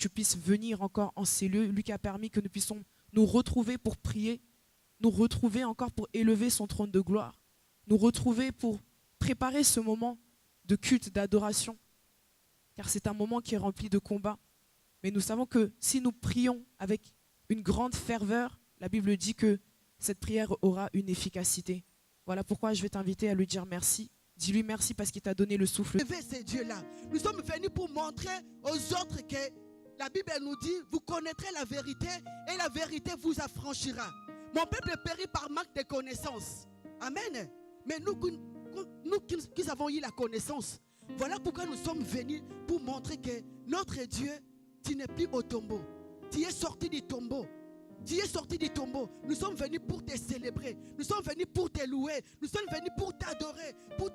tu puisses venir encore en ces lieux, lui qui a permis que nous puissions nous retrouver pour prier, nous retrouver encore pour élever son trône de gloire, nous retrouver pour préparer ce moment de culte, d'adoration, car c'est un moment qui est rempli de combats. Mais nous savons que si nous prions avec une grande ferveur, la Bible dit que cette prière aura une efficacité. Voilà pourquoi je vais t'inviter à lui dire merci. Dis-lui merci parce qu'il t'a donné le souffle. Ces dieux-là. Nous sommes venus pour montrer aux autres que la Bible nous dit, vous connaîtrez la vérité et la vérité vous affranchira. Mon peuple périt par manque de connaissances. Amen. Mais nous qui avons eu la connaissance, voilà pourquoi nous sommes venus pour montrer que notre Dieu, tu n'es plus au tombeau. Tu es sorti du tombeau. Tu es sorti du tombeau. Nous sommes venus pour te célébrer. Nous sommes venus pour te louer. Nous sommes venus pour t'adorer. Pour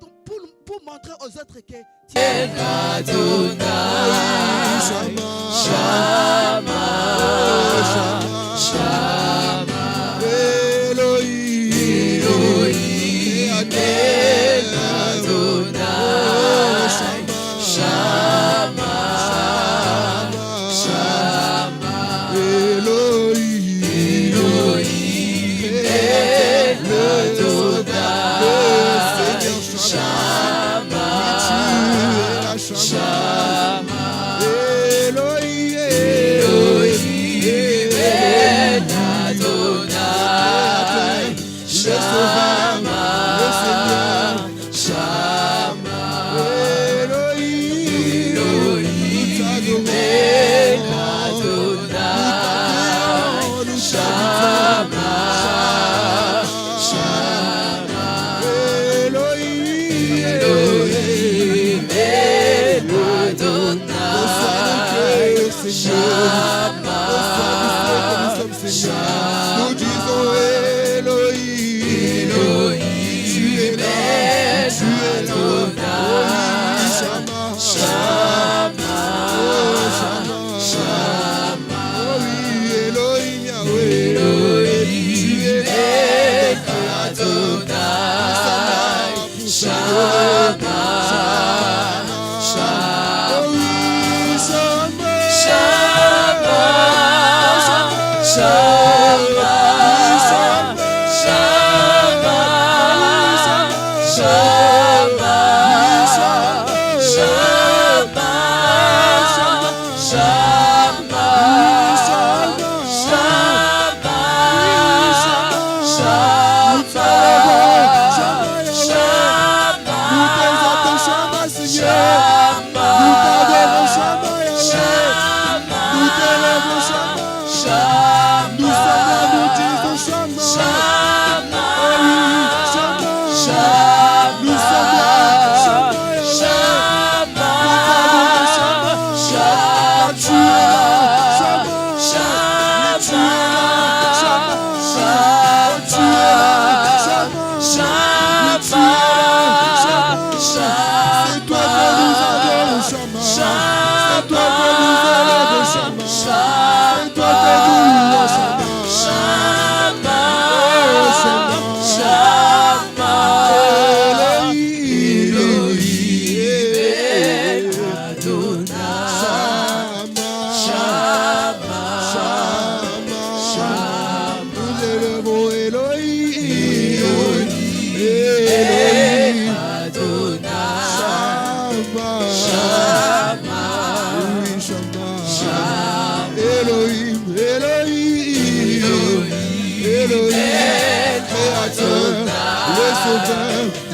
montrer aux autres que tu es Adonai. Shama. Shama. Elohim. Elohim. Adonai. Shama. Shama. Elohim. Nous disons Elohim, tu es là, tu es Adonai, Shama, Shama, oui, Elohim, Yahweh, tu es Adonai, Shama,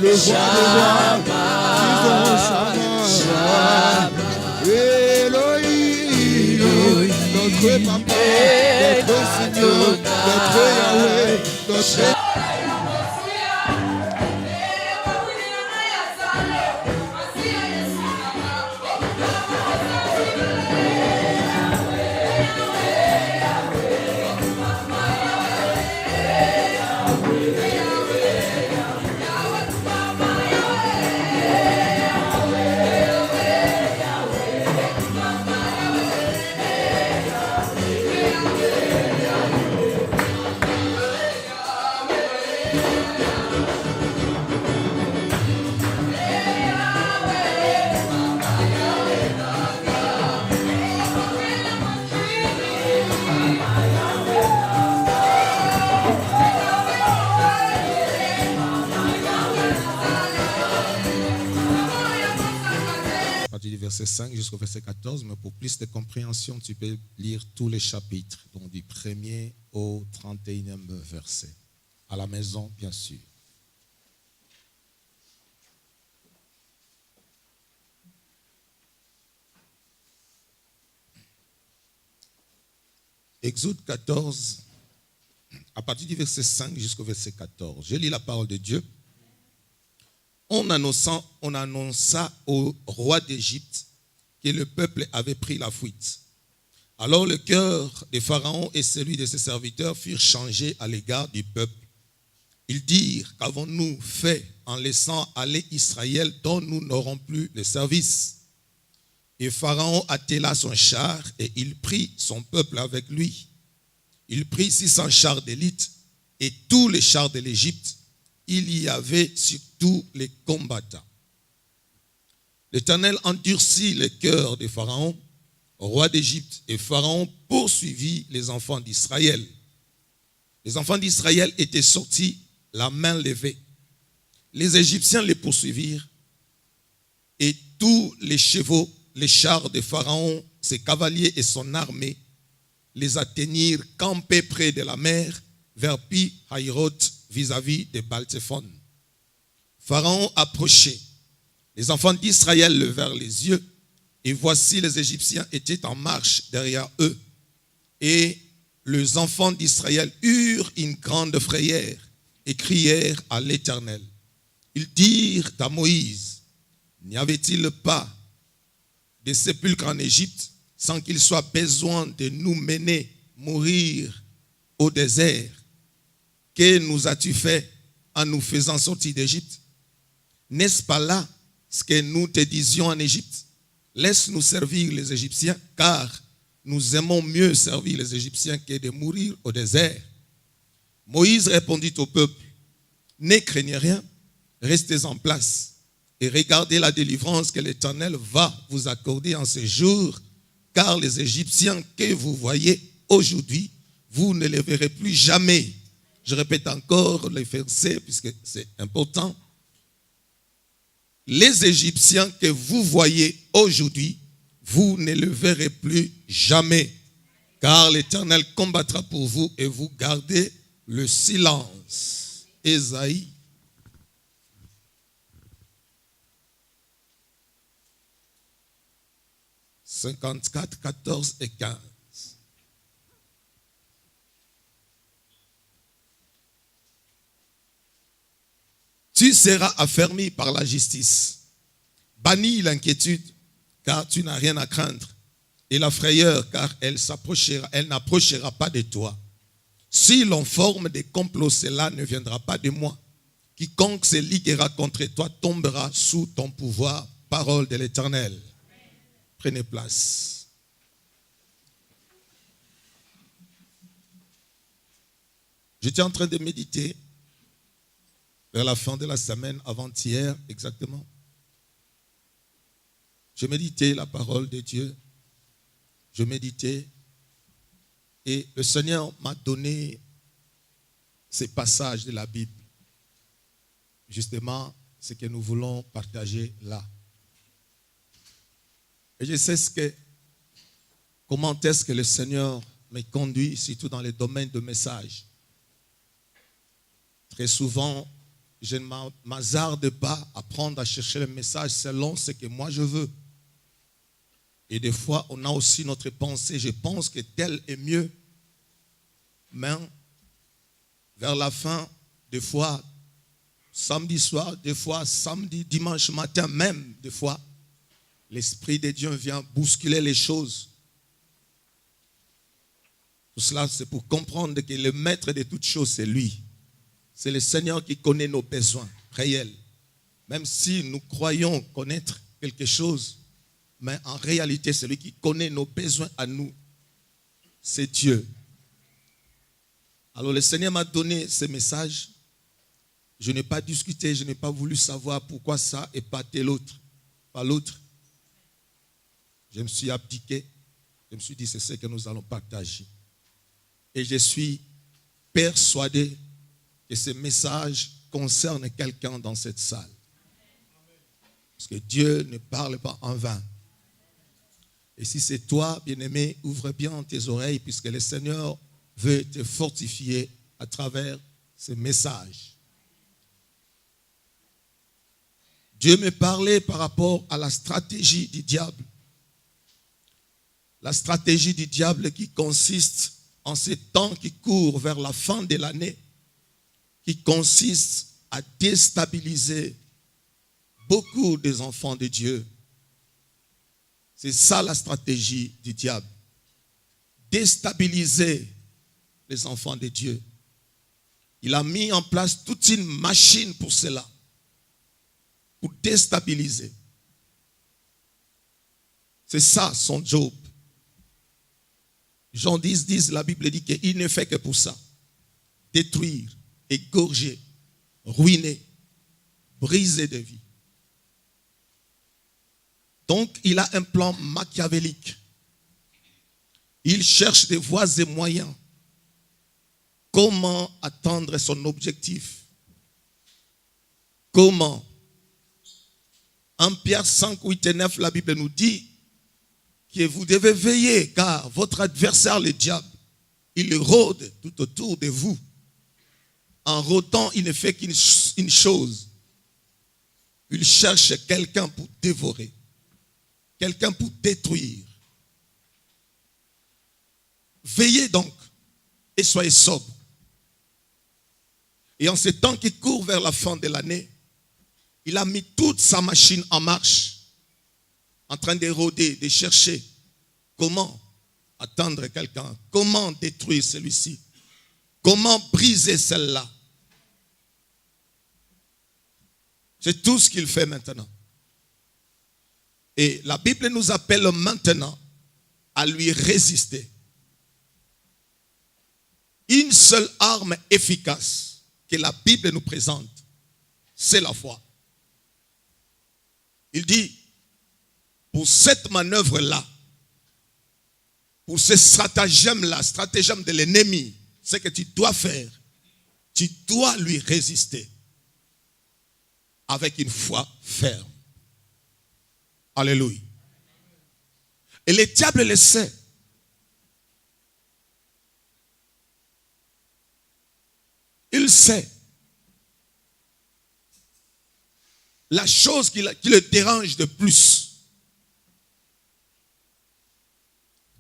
le roi des rois, Shama, Elohim, notre papa, notre Seigneur, notre Yahweh, notre... verset 5 jusqu'au verset 14, mais pour plus de compréhension, tu peux lire tous les chapitres, donc du 1er au 31e verset. À la maison, bien sûr. Exode 14, à partir du verset 5 jusqu'au verset 14. Je lis la parole de Dieu. On annonça au roi d'Égypte que le peuple avait pris la fuite. Alors le cœur de Pharaon et celui de ses serviteurs furent changés à l'égard du peuple. Ils dirent: qu'avons-nous fait en laissant aller Israël dont nous n'aurons plus le service? Et Pharaon attela son char et il prit son peuple avec lui. Il prit 600 chars d'élite et tous les chars de l'Égypte. Il y avait surtout les combattants. L'Éternel endurcit le cœur de Pharaon, roi d'Égypte, et Pharaon poursuivit les enfants d'Israël. Les enfants d'Israël étaient sortis la main levée. Les Égyptiens les poursuivirent et tous les chevaux, les chars de Pharaon, ses cavaliers et son armée les atteignirent campés près de la mer vers Pi-Hahiroth vis-à-vis de Baal-Tzephon. Pharaon approchait. Les enfants d'Israël levèrent les yeux et voici les Égyptiens étaient en marche derrière eux. Et les enfants d'Israël eurent une grande frayeur et crièrent à l'Éternel. Ils dirent à Moïse: n'y avait-il pas des sépulcres en Égypte sans qu'il soit besoin de nous mener mourir au désert? Que nous as-tu fait en nous faisant sortir d'Égypte? N'est-ce pas là ce que nous te disions en Égypte? Laisse-nous servir les Égyptiens, car nous aimons mieux servir les Égyptiens que de mourir au désert. Moïse répondit au peuple: ne craignez rien, restez en place et regardez la délivrance que l'Éternel va vous accorder en ce jour, car les Égyptiens que vous voyez aujourd'hui, vous ne les verrez plus jamais. Je répète encore les versets puisque c'est important. Les Égyptiens que vous voyez aujourd'hui, vous ne les verrez plus jamais, car l'Éternel combattra pour vous et vous gardez le silence. Ésaïe 54, 14 et 15. Tu seras affermi par la justice. Bannis l'inquiétude, car tu n'as rien à craindre. Et la frayeur, car elle n'approchera pas de toi. Si l'on forme des complots, cela ne viendra pas de moi. Quiconque se liguera contre toi tombera sous ton pouvoir. Parole de l'Éternel. Prenez place. J'étais en train de méditer vers la fin de la semaine, avant-hier exactement. Je méditais la parole de Dieu. Je méditais et le Seigneur m'a donné ces passages de la Bible. Justement, ce que nous voulons partager là. Et je sais comment est-ce que le Seigneur me conduit, surtout dans les domaines de message. Très souvent, je ne m'hasarde pas à prendre à chercher le message selon ce que moi je veux. Et des fois, on a aussi notre pensée. Je pense que tel est mieux. Mais vers la fin, des fois, samedi soir, des fois, samedi, dimanche matin, même des fois, l'Esprit de Dieu vient bousculer les choses. Tout cela, c'est pour comprendre que le maître de toutes choses, c'est lui. C'est le Seigneur qui connaît nos besoins réels. Même si nous croyons connaître quelque chose, mais en réalité, celui qui connaît nos besoins à nous, c'est Dieu. Alors le Seigneur m'a donné ce message. Je n'ai pas discuté, je n'ai pas voulu savoir pourquoi ça et pas tel autre, pas l'autre. Je me suis abdiqué. Je me suis dit, c'est ce que nous allons partager. Et je suis persuadé que ce message concerne quelqu'un dans cette salle. Parce que Dieu ne parle pas en vain. Et si c'est toi, bien-aimé, ouvre bien tes oreilles puisque le Seigneur veut te fortifier à travers ce message. Dieu me parlait par rapport à la stratégie du diable. La stratégie du diable qui consiste en ces temps qui courent vers la fin de l'année, qui consiste à déstabiliser beaucoup des enfants de Dieu. C'est ça la stratégie du diable. Déstabiliser les enfants de Dieu. Il a mis en place toute une machine pour cela. Pour déstabiliser. C'est ça son job. Jean 10, la Bible dit qu'il ne fait que pour ça. Détruire, égorger, ruiner, briser de vie. Donc, il a un plan machiavélique. Il cherche des voies et moyens. Comment atteindre son objectif? Comment? 1 Pierre 5, 8 et 9, la Bible nous dit que vous devez veiller car votre adversaire, le diable, il rôde tout autour de vous. En rôdant, il ne fait qu'une chose. Il cherche quelqu'un pour dévorer. Quelqu'un pour détruire. Veillez donc et soyez sobres. Et en ce temps qui court vers la fin de l'année, il a mis toute sa machine en marche, en train de rôder, de chercher comment atteindre quelqu'un, comment détruire celui-ci, comment briser celle-là. C'est tout ce qu'il fait maintenant. Et la Bible nous appelle maintenant à lui résister. Une seule arme efficace que la Bible nous présente, c'est la foi. Il dit, pour cette manœuvre-là, pour ce stratagème-là, stratagème de l'ennemi, ce que tu dois faire, tu dois lui résister avec une foi ferme. Alléluia. Et le diable le sait. Il sait. La chose qui le dérange de plus,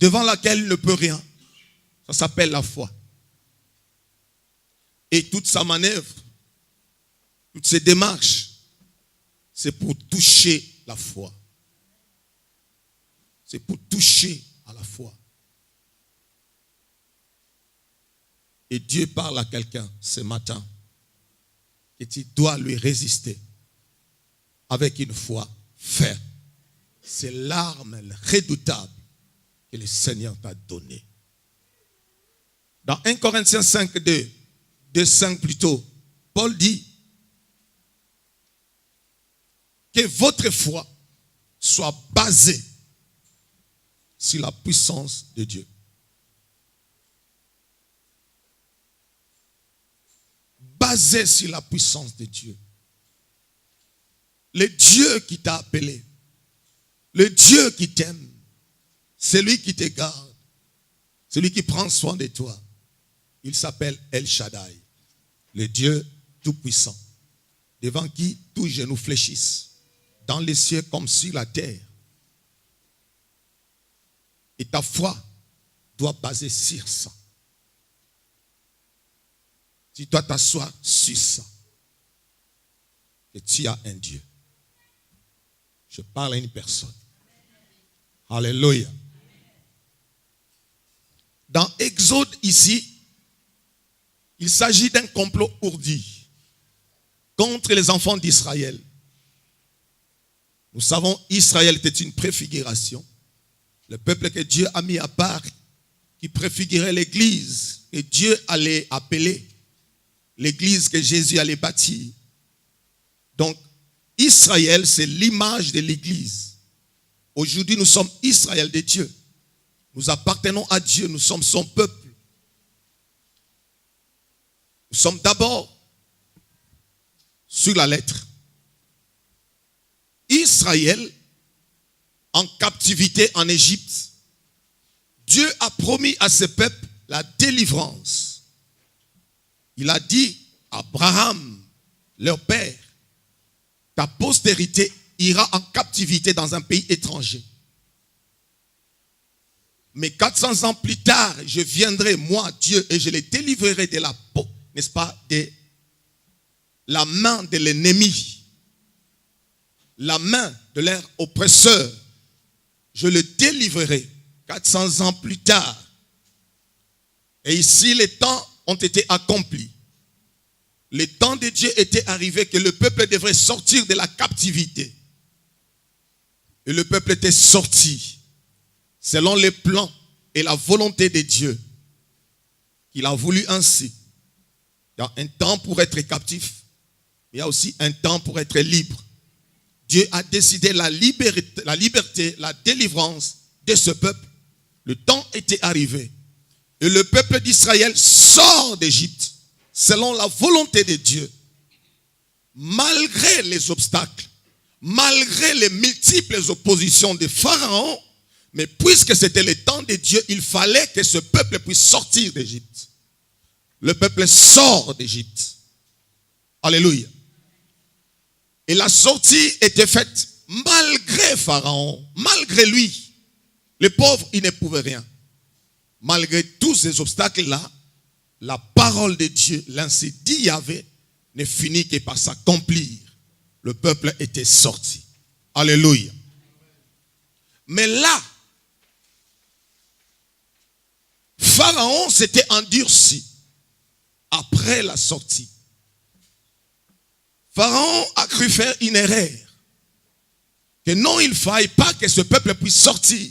devant laquelle il ne peut rien, ça s'appelle la foi. Et toute sa manœuvre, toutes ses démarches, c'est pour toucher la foi. C'est pour toucher à la foi. Et Dieu parle à quelqu'un ce matin que tu dois lui résister avec une foi ferme. C'est l'arme redoutable que le Seigneur t'a donnée. Dans 1 Corinthiens 5, 2, 5 plutôt, Paul dit que votre foi soit basée sur la puissance de Dieu. Basée sur la puissance de Dieu. Le Dieu qui t'a appelé, le Dieu qui t'aime, celui qui te garde, celui qui prend soin de toi, il s'appelle El Shaddai, le Dieu tout-puissant, devant qui tous genoux fléchissent, dans les cieux comme sur la terre. Et ta foi doit baser sur ça. Tu dois t'asseoir sur ça. Et tu as un Dieu. Je parle à une personne. Alléluia. Dans Exode ici, il s'agit d'un complot ourdi contre les enfants d'Israël. Nous savons Israël était une préfiguration. Le peuple que Dieu a mis à part, qui préfigurait l'église, et Dieu allait appeler l'église que Jésus allait bâtir. Donc, Israël, c'est l'image de l'église. Aujourd'hui, nous sommes Israël de Dieu. Nous appartenons à Dieu, nous sommes son peuple. Nous sommes d'abord sur la lettre. Israël en captivité en Égypte, Dieu a promis à ce peuple la délivrance. Il a dit à Abraham, leur père, ta postérité ira en captivité dans un pays étranger. Mais 400 ans plus tard, je viendrai, moi, Dieu, et je les délivrerai de la peau, n'est-ce pas, de la main de l'ennemi, la main de leur oppresseur. Je le délivrerai 400 ans plus tard. Et ici, les temps ont été accomplis. Le temps de Dieu était arrivé que le peuple devrait sortir de la captivité. Et le peuple était sorti selon les plans et la volonté de Dieu. Il a voulu ainsi. Il y a un temps pour être captif. Il y a aussi un temps pour être libre. Dieu a décidé la liberté, la délivrance de ce peuple. Le temps était arrivé. Et le peuple d'Israël sort d'Égypte selon la volonté de Dieu. Malgré les obstacles, malgré les multiples oppositions de Pharaon, mais puisque c'était le temps de Dieu, il fallait que ce peuple puisse sortir d'Égypte. Le peuple sort d'Égypte. Alléluia. Et la sortie était faite malgré Pharaon, malgré lui. Le pauvre, il ne pouvait rien. Malgré tous ces obstacles-là, la parole de Dieu, l'ainsi dit Yahvé, ne finit que par s'accomplir. Le peuple était sorti. Alléluia. Mais là, Pharaon s'était endurci après la sortie. Pharaon a cru faire une erreur. Que non, il ne faille pas que ce peuple puisse sortir.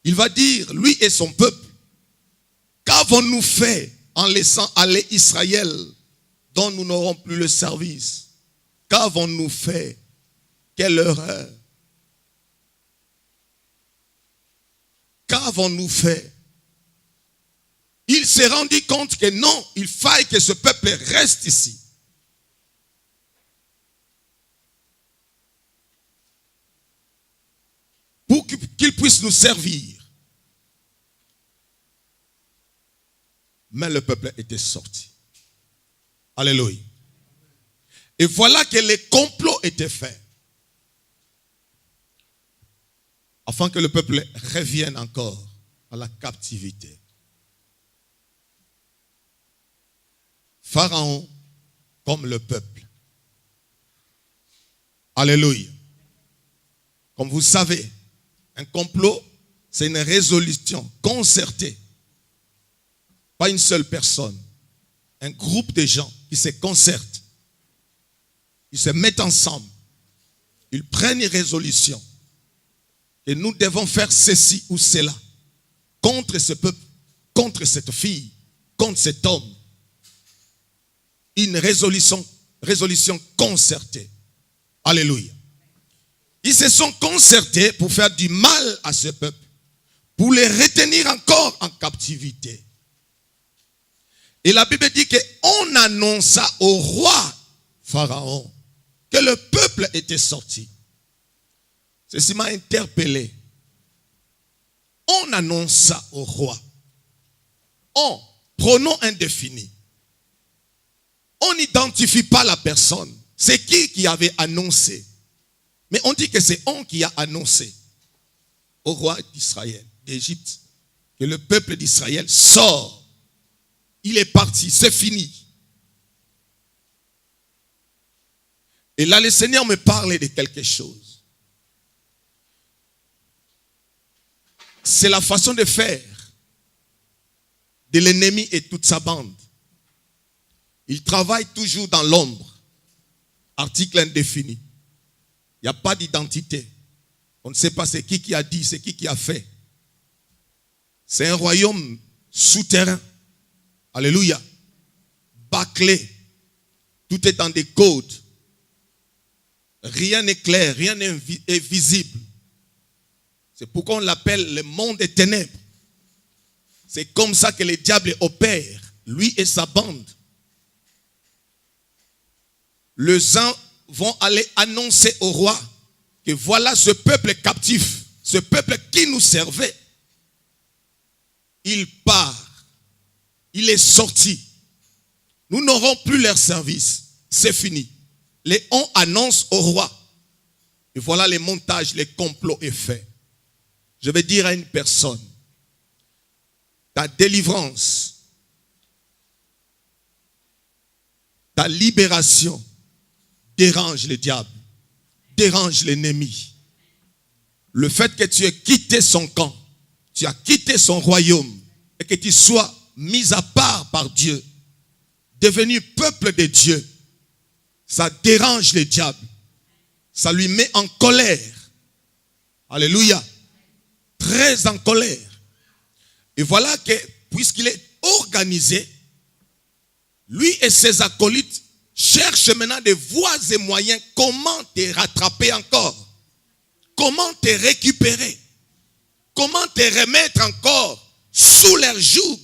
Il va dire, lui et son peuple, qu'avons-nous fait en laissant aller Israël dont nous n'aurons plus le service? Qu'avons-nous fait? Quelle erreur! Qu'avons-nous fait? Il s'est rendu compte que non, il faille que ce peuple reste ici. Pour qu'il puisse nous servir. Mais le peuple était sorti. Alléluia. Et voilà que les complots étaient faits. Afin que le peuple revienne encore à la captivité. Pharaon comme le peuple. Alléluia. Comme vous savez, un complot, c'est une résolution concertée. Pas une seule personne. Un groupe de gens qui se concertent. Ils se mettent ensemble. Ils prennent une résolution. Et nous devons faire ceci ou cela. Contre ce peuple, contre cette fille, contre cet homme. Une résolution concertée. Alléluia. Ils se sont concertés pour faire du mal à ce peuple, pour les retenir encore en captivité. Et la Bible dit qu'on annonça au roi Pharaon que le peuple était sorti. Ceci m'a interpellé. On annonça au roi. On, pronom indéfini. On n'identifie pas la personne. C'est qui avait annoncé? Mais on dit que c'est on qui a annoncé au roi d'Israël, d'Égypte, que le peuple d'Israël sort. Il est parti, c'est fini. Et là, le Seigneur me parlait de quelque chose. C'est la façon de faire de l'ennemi et toute sa bande. Il travaille toujours dans l'ombre. Article indéfini. Il n'y a pas d'identité. On ne sait pas c'est qui a dit, c'est qui a fait. C'est un royaume souterrain. Alléluia. Bâclé. Tout est dans des codes. Rien n'est clair, rien n'est visible. C'est pourquoi on l'appelle le monde des ténèbres. C'est comme ça que le diable opère, lui et sa bande. Les uns vont aller annoncer au roi que voilà ce peuple captif, ce peuple qui nous servait, il part, il est sorti. Nous n'aurons plus leur service, c'est fini. Les on annonce au roi. Et voilà les montages, les complots est fait. Je vais dire à une personne, ta délivrance, ta libération dérange le diable, dérange l'ennemi. Le fait que tu aies quitté son camp, tu as quitté son royaume et que tu sois mis à part par Dieu, devenu peuple de Dieu, ça dérange le diable. Ça lui met en colère. Alléluia. Très en colère. Et voilà que, puisqu'il est organisé, lui et ses acolytes cherchent maintenant des voies et moyens. Comment te rattraper encore? Comment te récupérer? Comment te remettre encore sous leur joug?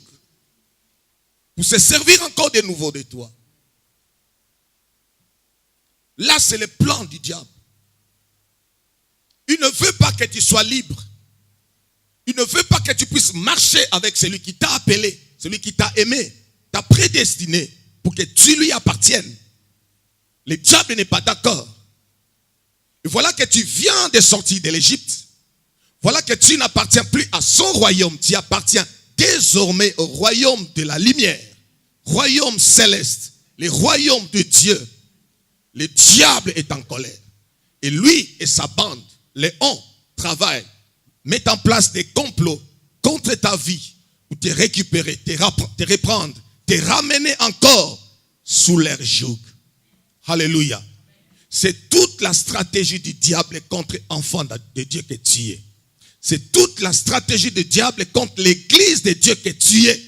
Pour se servir encore de nouveau de toi. Là, c'est le plan du diable. Il ne veut pas que tu sois libre. Il ne veut pas que tu puisses marcher avec celui qui t'a appelé, celui qui t'a aimé, t'a prédestiné pour que tu lui appartiennes. Le diable n'est pas d'accord. Et voilà que tu viens de sortir de l'Égypte. Voilà que tu n'appartiens plus à son royaume. Tu appartiens désormais au royaume de la lumière, royaume céleste, le royaume de Dieu. Le diable est en colère. Et lui et sa bande, les on, travaillent, mettent en place des complots contre ta vie pour te récupérer, te reprendre, te ramener encore sous leur joug. Alléluia. C'est toute la stratégie du diable contre enfant de Dieu que tu es. C'est toute la stratégie du diable contre l'église de Dieu que tu es.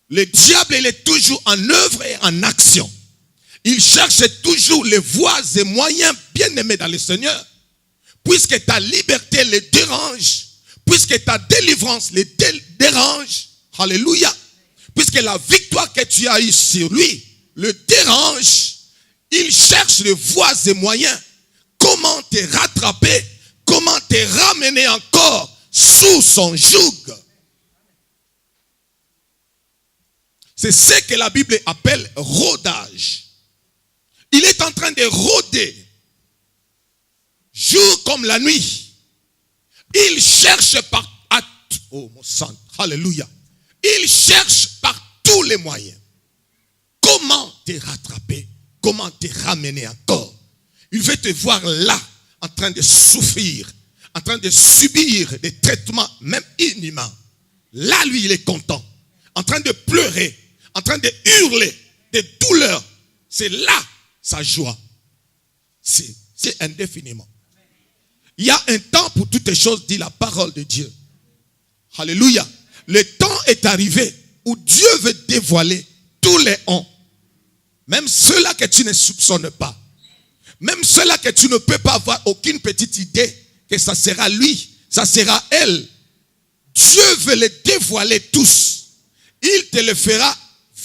Le diable, il est toujours en œuvre et en action. Il cherche toujours les voies et moyens bien aimés dans le Seigneur. Puisque ta liberté les dérange, puisque ta délivrance les dérange, alléluia, puisque la victoire que tu as eue sur lui le dérange, il cherche les voies et moyens. Comment te rattraper, comment te ramener encore sous son joug. C'est ce que la Bible appelle rôdage. Il est en train de rôder, jour comme la nuit. Il cherche oh mon sang, alléluia. Il cherche par tous les moyens. Comment te rattraper, comment te ramener encore. Il veut te voir là, en train de souffrir, en train de subir des traitements, même inhumains. Là, lui, il est content. En train de pleurer, en train de hurler, de douleur. C'est là sa joie. C'est indéfiniment. Il y a un temps pour toutes les choses, dit la parole de Dieu. Alléluia. Le temps est arrivé où Dieu veut dévoiler tous les on. Même ceux-là que tu ne soupçonnes pas. Même ceux-là que tu ne peux pas avoir aucune petite idée que ça sera lui, ça sera elle. Dieu veut les dévoiler tous. Il te le fera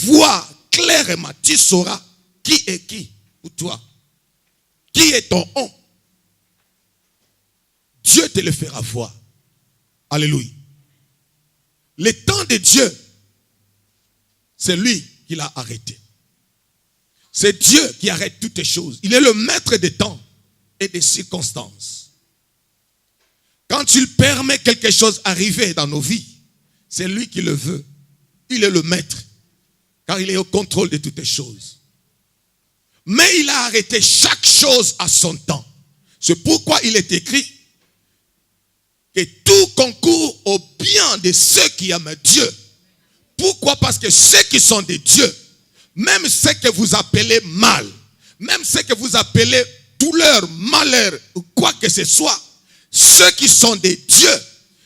voir clairement. Tu sauras qui est qui pour toi. Qui est ton on. Dieu te le fera voir. Alléluia. Le temps de Dieu, c'est lui qui l'a arrêté. C'est Dieu qui arrête toutes les choses. Il est le maître des temps et des circonstances. Quand il permet quelque chose arriver dans nos vies, c'est lui qui le veut. Il est le maître, car il est au contrôle de toutes les choses. Mais il a arrêté chaque chose à son temps. C'est pourquoi il est écrit que tout concourt au bien de ceux qui aiment Dieu. Pourquoi? Parce que ceux qui sont de Dieu, même ceux que vous appelez mal, même ceux que vous appelez douleur, malheur, ou quoi que ce soit, ceux qui sont de Dieu,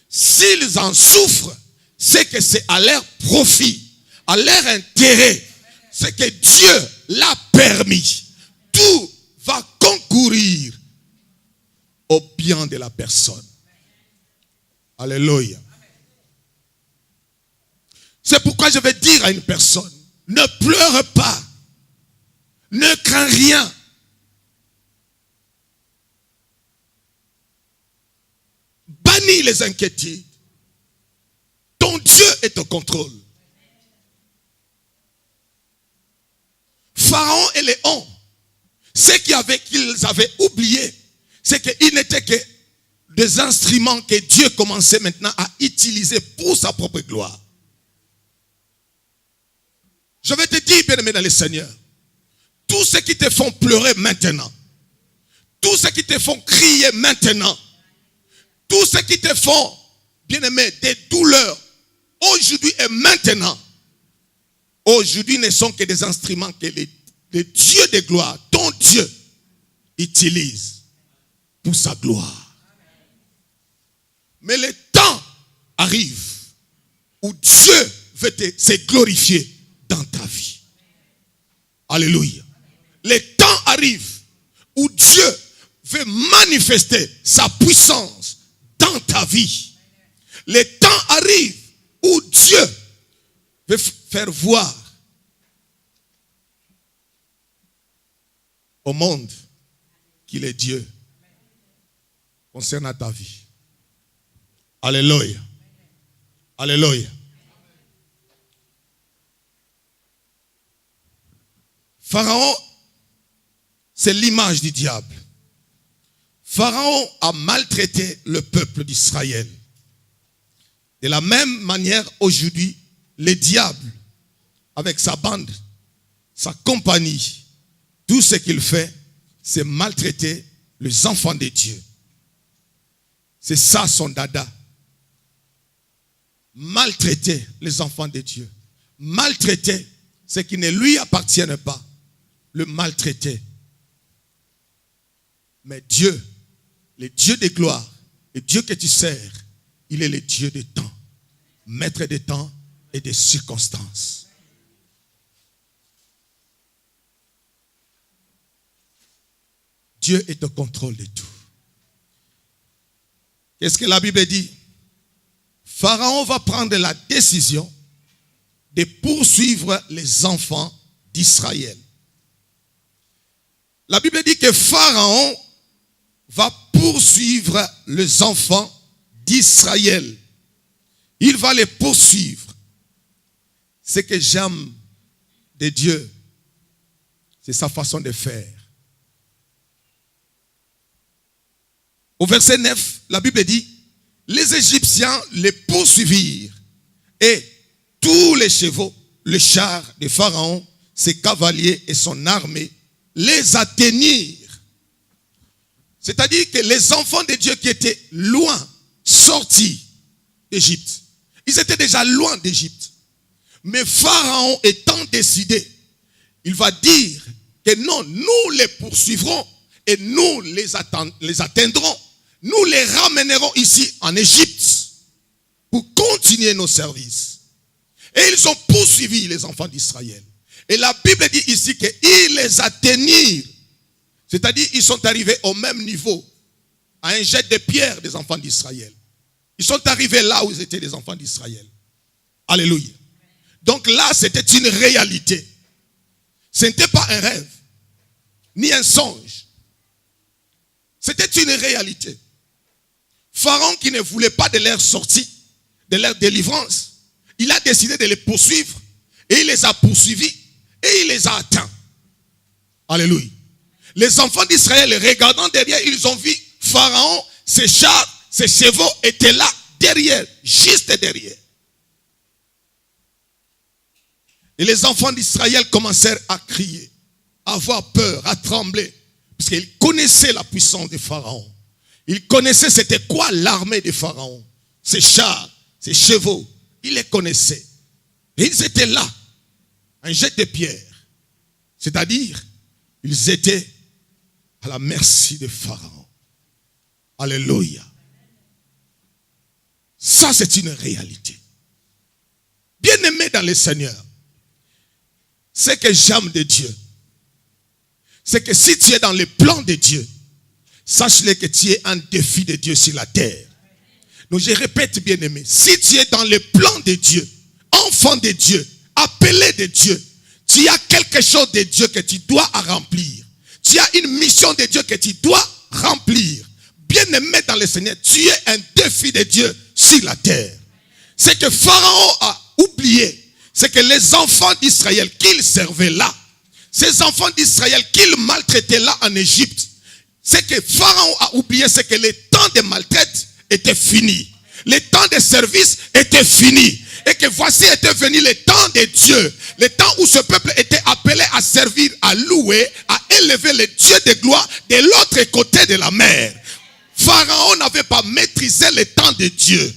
s'ils en souffrent, c'est que c'est à leur profit, à leur intérêt. C'est que Dieu l'a permis. Tout va concourir au bien de la personne. Alléluia. C'est pourquoi je vais dire à une personne, ne pleure pas, ne crains rien. les inquiétudes, ton Dieu est au contrôle. Pharaon et Léon, ce qu'ils avaient oublié, c'est qu'ils n'étaient que des instruments que Dieu commençait maintenant à utiliser pour sa propre gloire. Je vais te dire, bien-aimé dans le Seigneur, tous ceux qui te font pleurer maintenant, tous ceux qui te font crier maintenant, tous ceux qui te font, bien-aimé, des douleurs, aujourd'hui et maintenant, aujourd'hui ne sont que des instruments que le Dieu de gloire, ton Dieu, utilise pour sa gloire. Mais le temps arrive où Dieu veut se glorifier dans ta vie. Alléluia. Le temps arrive où Dieu veut manifester sa puissance dans ta vie. Le temps arrive où Dieu veut faire voir au monde qu'il est Dieu concernant ta vie. Alléluia. Alléluia. Pharaon, c'est l'image du diable. Pharaon a maltraité le peuple d'Israël. De la même manière, aujourd'hui, le diable, avec sa bande, sa compagnie, tout ce qu'il fait, c'est maltraiter les enfants de Dieu. C'est ça son dada. Maltraiter les enfants de Dieu. Maltraiter ce qui ne lui appartient pas. Le maltraiter. Mais Dieu, le Dieu de gloire, le Dieu que tu sers, il est le Dieu des temps, maître des temps et des circonstances. Dieu est au contrôle de tout. Qu'est-ce que la Bible dit? Pharaon va prendre la décision de poursuivre les enfants d'Israël. La Bible dit que Pharaon va poursuivre les enfants d'Israël. Il va les poursuivre. Ce que j'aime de Dieu, c'est sa façon de faire. Au verset 9, la Bible dit, les Égyptiens les poursuivirent et tous les chevaux, les chars de Pharaon, ses cavaliers et son armée les atteignirent. C'est-à-dire que les enfants de Dieu qui étaient loin, sortis d'Égypte, ils étaient déjà loin d'Égypte. Mais Pharaon étant décidé, il va dire que non, nous les poursuivrons et nous les atteindrons. Nous les ramènerons ici en Égypte pour continuer nos services. Et ils ont poursuivi les enfants d'Israël. Et la Bible dit ici qu'ils les atteignirent. C'est-à-dire ils sont arrivés au même niveau, à un jet de pierre des enfants d'Israël. Ils sont arrivés là où ils étaient les enfants d'Israël. Alléluia. Donc là, c'était une réalité. Ce n'était pas un rêve, ni un songe. C'était une réalité. Pharaon qui ne voulait pas de leur sortie, de leur délivrance, il a décidé de les poursuivre et il les a poursuivis et il les a atteints. Alléluia. Les enfants d'Israël, regardant derrière, ils ont vu Pharaon, ses chars, ses chevaux étaient là, derrière, juste derrière. Et les enfants d'Israël commencèrent à crier, à avoir peur, à trembler, parce qu'ils connaissaient la puissance de Pharaon. Ils connaissaient c'était quoi l'armée de Pharaon. Ses chars, ses chevaux, ils les connaissaient. Et ils étaient là, un jet de pierre. C'est-à-dire, ils étaient à la merci de Pharaon. Alléluia. Ça, c'est une réalité. Bien-aimé dans le Seigneur, ce que j'aime de Dieu, c'est que si tu es dans le plan de Dieu, sache-le que tu es un défi de Dieu sur la terre. Donc je répète, bien-aimé, si tu es dans le plan de Dieu, enfant de Dieu, appelé de Dieu, tu as quelque chose de Dieu que tu dois remplir. Tu as une mission de Dieu que tu dois remplir. bien-aimé dans le Seigneur, tu es un défi de Dieu sur la terre. C'est que Pharaon a oublié, c'est que les enfants d'Israël qu'il servait là, ces enfants d'Israël qu'il maltraitait là en Égypte, c'est que Pharaon a oublié, c'est que le temps de maltraite était fini. Le temps de service était fini. Et que voici était venu le temps de Dieu. Le temps où ce peuple était appelé à servir, à louer, à élever le Dieu de gloire de l'autre côté de la mer. Pharaon n'avait pas maîtrisé le temps de Dieu.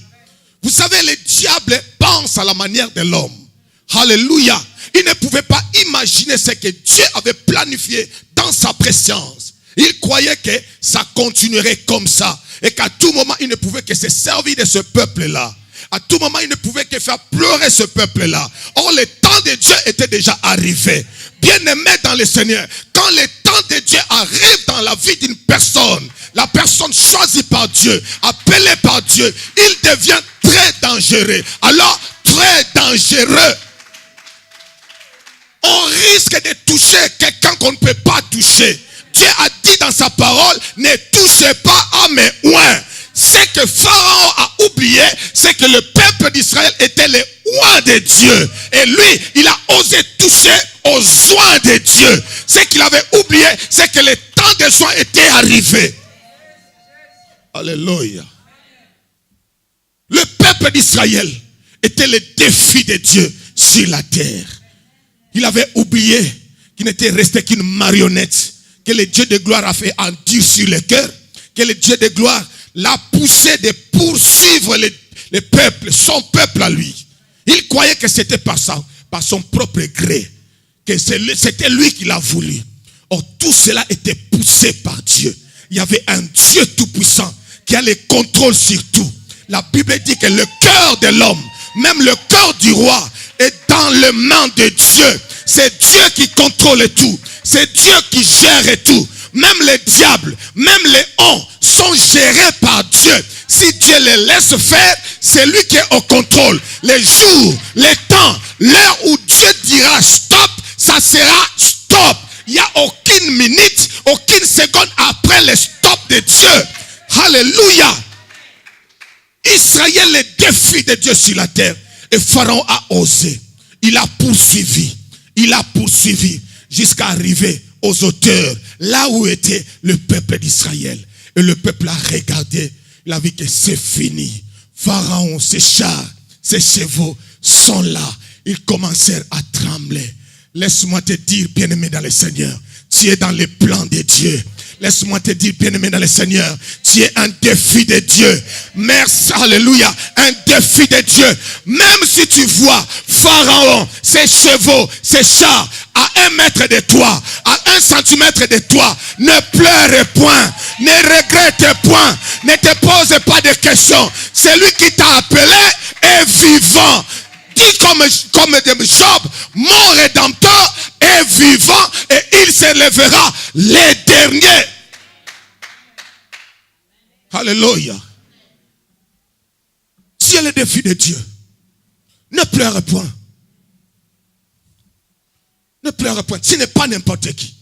Vous savez, le diable pense à la manière de l'homme. Alléluia. Il ne pouvait pas imaginer ce que Dieu avait planifié dans sa préscience. Il croyait que ça continuerait comme ça. Et qu'à tout moment, il ne pouvait que se servir de ce peuple-là. À tout moment, il ne pouvait que faire pleurer ce peuple-là. Or, le temps de Dieu était déjà arrivé. Bien-aimé dans le Seigneur, quand le temps de Dieu arrive dans la vie d'une personne, la personne choisie par Dieu, appelée par Dieu, il devient très dangereux. Alors, très dangereux. On risque de toucher quelqu'un qu'on ne peut pas toucher. Dieu a dit dans sa parole, ne touchez pas à mes oins. Ce que Pharaon a oublié, c'est que le peuple d'Israël était les oins de Dieu. Et lui, il a osé toucher aux oins de Dieu. Ce qu'il avait oublié, c'est que le temps des soins était arrivé. Alléluia. Le peuple d'Israël était le défi de Dieu sur la terre. Il avait oublié qu'il n'était resté qu'une marionnette, que le Dieu de gloire a fait endurcir le cœur, que le Dieu de gloire l'a poussé de poursuivre le peuple, son peuple à lui. Il croyait que c'était par son propre gré, que c'était lui qui l'a voulu. Or, tout cela était poussé par Dieu. Il y avait un Dieu tout-puissant qui a le contrôle sur tout. La Bible dit que le cœur de l'homme, même le cœur du roi, est dans les mains de Dieu. C'est Dieu qui contrôle tout. C'est Dieu qui gère tout. Même les diables, même les hommes sont gérés par Dieu. Si Dieu les laisse faire, c'est lui qui est au contrôle. Les jours, les temps, l'heure où Dieu dira stop, ça sera stop. Il n'y a aucune minute, aucune seconde après le stop de Dieu. Alléluia. Israël, le défi de Dieu sur la terre. Et Pharaon a osé. Il a poursuivi. Il a poursuivi jusqu'à arriver aux hauteurs, là où était le peuple d'Israël. Et le peuple a regardé. Il a vu que c'est fini. Pharaon, ses chars, ses chevaux sont là. Ils commencèrent à trembler. Laisse-moi te dire, bien-aimé dans le Seigneur, tu es dans les plans de Dieu. Laisse-moi te dire, bien-aimé dans le Seigneur, tu es un défi de Dieu. Merci, alléluia, un défi de Dieu. Même si tu vois Pharaon, ses chevaux, ses chars, à 1 mètre de toi, à 1 centimètre de toi, ne pleure point, ne regrette point, ne te pose pas de questions. Celui qui t'a appelé est vivant. Dis comme Job, mon rédempteur est vivant et il s'élèvera les derniers. Alléluia. Tu es le défi de Dieu. Ne pleure point. Ne pleure point. Tu n'es pas n'importe qui.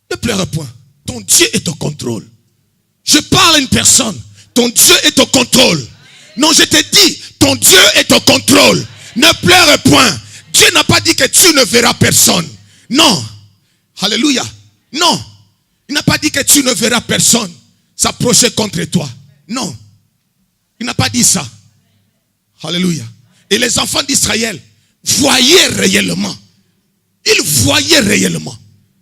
Ne pleure point. Ton Dieu est au contrôle. Je parle à une personne. Ton Dieu est au contrôle. Non, je te dis, ton Dieu est au contrôle. Ne pleure point. Dieu n'a pas dit que tu ne verras personne. Non. Alléluia. Non. Il n'a pas dit que tu ne verras personne s'approcher contre toi. Non. Il n'a pas dit ça. Alléluia. Et les enfants d'Israël voyaient réellement. Ils voyaient réellement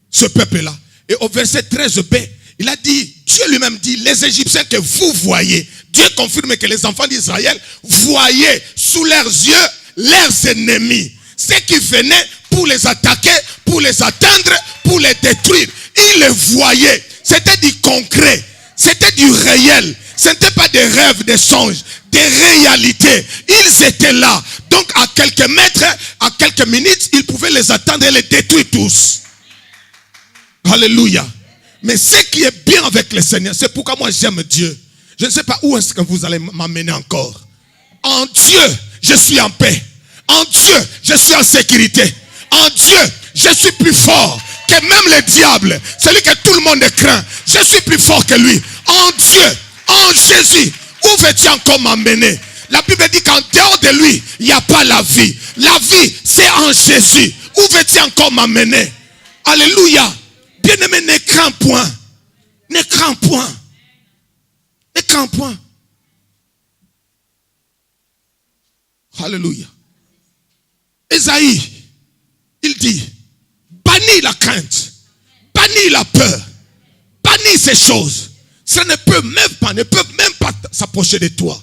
ce peuple-là. Et au verset 13b, il a dit, Dieu lui-même dit, les Égyptiens que vous voyez. Dieu confirme que les enfants d'Israël voyaient sous leurs yeux leurs ennemis. Ceux qui venaient pour les attaquer, pour les atteindre, pour les détruire. Ils les voyaient. C'était du concret. C'était du réel. Ce n'était pas des rêves, des songes, des réalités. Ils étaient là. Donc à quelques mètres, à quelques minutes, ils pouvaient les attendre et les détruire tous. Alléluia. Mais ce qui est bien avec le Seigneur, c'est pourquoi moi j'aime Dieu. Je ne sais pas où est-ce que vous allez m'amener encore. En Dieu, je suis en paix. En Dieu, je suis en sécurité. En Dieu, je suis plus fort que même le diable. Celui que tout le monde craint. Je suis plus fort que lui. En Dieu, en Jésus, où veux-tu encore m'amener? La Bible dit qu'en dehors de lui, il n'y a pas la vie. La vie, c'est en Jésus. Où veux-tu encore m'amener? Alléluia. Bien-aimé, ne crains point. Ne crains point. Ne crains point. Alléluia. Ésaïe, il dit, bannis la crainte, bannis la peur, bannis ces choses. Ça ne peut même pas s'approcher de toi.